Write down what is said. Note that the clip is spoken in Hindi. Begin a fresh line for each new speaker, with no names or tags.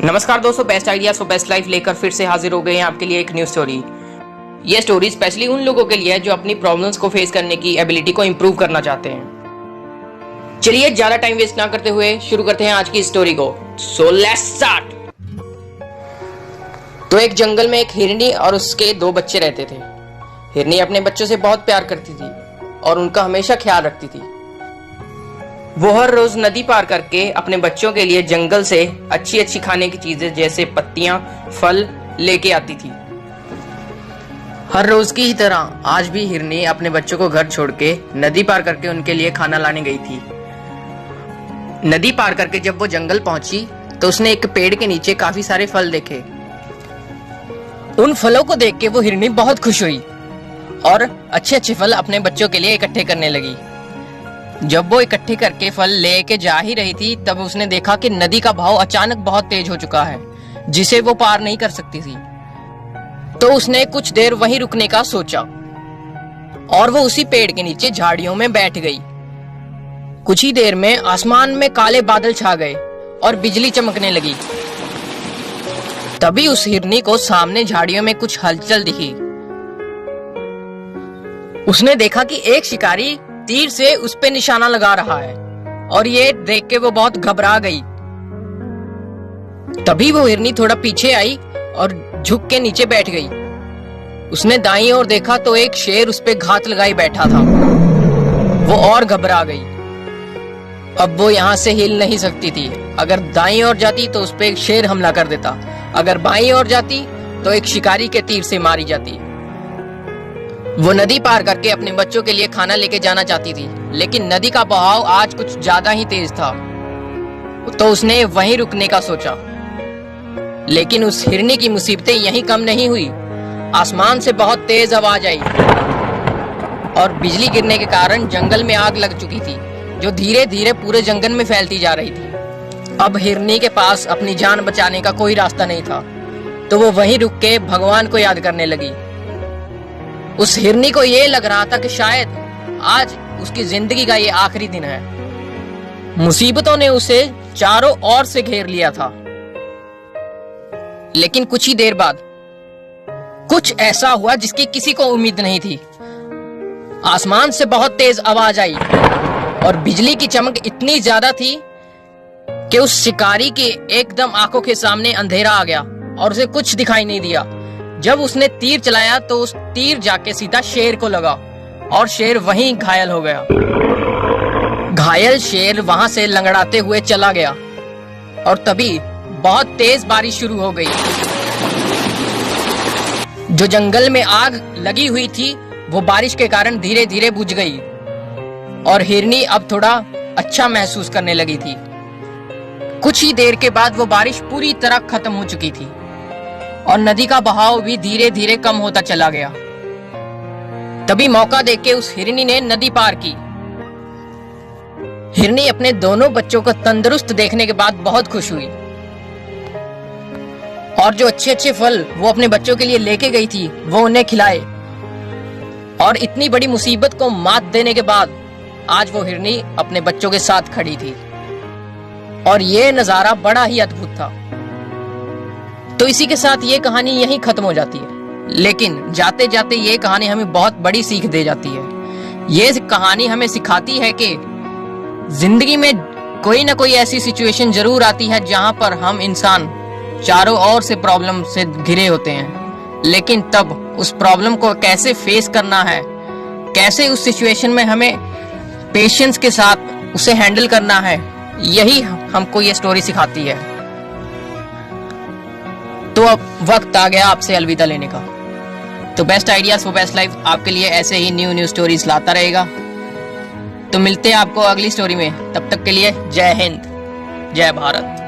नमस्कार दोस्तों, best ideas for best life लेकर फिर से हाजिर हो गए हैं आपके लिए एक न्यू स्टोरी। ये स्टोरी स्पेशली उन लोगों के लिए है जो अपनी प्रॉब्लम्स को फेस करने की एबिलिटी को इंप्रूव करना चाहते हैं। चलिए ज्यादा टाइम वेस्ट ना करते हुए शुरू करते हैं आज की स्टोरी को। So let's start. तो एक जंगल में एक हिरनी और उसके दो बच्चे रहते थे। हिरनी अपने बच्चों से बहुत प्यार करती थी और उनका हमेशा ख्याल रखती थी। वो हर रोज नदी पार करके अपने बच्चों के लिए जंगल से अच्छी अच्छी खाने की चीजें जैसे पत्तियां, फल लेके आती थी। हर रोज की ही तरह आज भी हिरनी अपने बच्चों को घर छोड़ के नदी पार करके उनके लिए खाना लाने गई थी। नदी पार करके जब वो जंगल पहुंची तो उसने एक पेड़ के नीचे काफी सारे फल देखे। उन फलों को देख के वो हिरनी बहुत खुश हुई और अच्छे अच्छे फल अपने बच्चों के लिए इकट्ठे करने लगी। जब वो इकट्ठे करके फल लेके जा ही रही थी तब उसने देखा कि नदी का बहाव अचानक बहुत तेज हो चुका है, जिसे वो पार नहीं कर सकती थी। तो उसने कुछ देर वहीं रुकने का सोचा और वो उसी पेड़ के नीचे झाड़ियों में बैठ गई। कुछ ही देर में आसमान में काले बादल छा गए और बिजली चमकने लगी। तभी उस हिरनी को सामने झाड़ियों में कुछ हलचल दिखी। उसने देखा कि एक शिकारी तीर से उस पे निशाना लगा रहा है और ये देख के वो बहुत घबरा गई। तभी वो हिरनी थोड़ा पीछे आई और झुक के नीचे बैठ गई। उसने दाईं ओर देखा तो एक शेर उस पे घात लगाई बैठा था। वो और घबरा गई। अब वो यहाँ से हिल नहीं सकती थी। अगर दाईं ओर जाती तो उस पे एक शेर हमला कर देता, अगर बाईं ओर जाती तो एक शिकारी के तीर से मारी जाती। वो नदी पार करके अपने बच्चों के लिए खाना लेके जाना चाहती थी, लेकिन नदी का बहाव आज कुछ ज्यादा ही तेज था। तो उसने वहीं रुकने का सोचा। लेकिन उस हिरनी की मुसीबतें यहीं कम नहीं हुई। आसमान से बहुत तेज आवाज आई और बिजली गिरने के कारण जंगल में आग लग चुकी थी, जो धीरे धीरे पूरे जंगल में फैलती जा रही थी। अब हिरनी के पास अपनी जान बचाने का कोई रास्ता नहीं था, तो वो वहीं रुक के भगवान को याद करने लगी। उस हिरनी को ये लग रहा था कि शायद आज उसकी जिंदगी का ये आखिरी दिन है। मुसीबतों ने उसे चारों ओर से घेर लिया था। लेकिन कुछ ही देर बाद कुछ ऐसा हुआ जिसकी किसी को उम्मीद नहीं थी। आसमान से बहुत तेज आवाज आई और बिजली की चमक इतनी ज्यादा थी कि उस शिकारी के एकदम आंखों के सामने अंधेरा आ गया और उसे कुछ दिखाई नहीं दिया। जब उसने तीर चलाया तो उस तीर जाके सीधा शेर को लगा और शेर वहीं घायल हो गया। घायल शेर वहां से लंगड़ाते हुए चला गया और तभी बहुत तेज बारिश शुरू हो गई। जो जंगल में आग लगी हुई थी वो बारिश के कारण धीरे धीरे बुझ गई और हिरनी अब थोड़ा अच्छा महसूस करने लगी थी। कुछ ही देर के बाद वो बारिश पूरी तरह खत्म हो चुकी थी और नदी का बहाव भी धीरे धीरे कम होता चला गया। तभी मौका देके उस हिरनी ने नदी पार की। हिरनी अपने दोनों बच्चों को तंदुरुस्त देखने के बाद बहुत खुश हुई और जो अच्छे अच्छे फल वो अपने बच्चों के लिए लेके गई थी वो उन्हें खिलाए। और इतनी बड़ी मुसीबत को मात देने के बाद आज वो हिरनी अपने बच्चों के साथ खड़ी थी और ये नजारा बड़ा ही अद्भुत था। तो इसी के साथ ये कहानी यहीं खत्म हो जाती है, लेकिन जाते जाते ये कहानी हमें बहुत बड़ी सीख दे जाती है। ये कहानी हमें सिखाती है कि जिंदगी में कोई ना कोई ऐसी सिचुएशन जरूर आती है जहां पर हम इंसान चारों ओर से प्रॉब्लम से घिरे होते हैं, लेकिन तब उस प्रॉब्लम को कैसे फेस करना है, कैसे उस सिचुएशन में हमें पेशेंस के साथ उसे हैंडल करना है, यही हमको ये स्टोरी सिखाती है। तो अब वक्त आ गया आपसे अलविदा लेने का। तो best ideas for best life आपके लिए ऐसे ही न्यू स्टोरीज लाता रहेगा। तो मिलते हैं आपको अगली स्टोरी में। तब तक के लिए जय हिंद, जय भारत।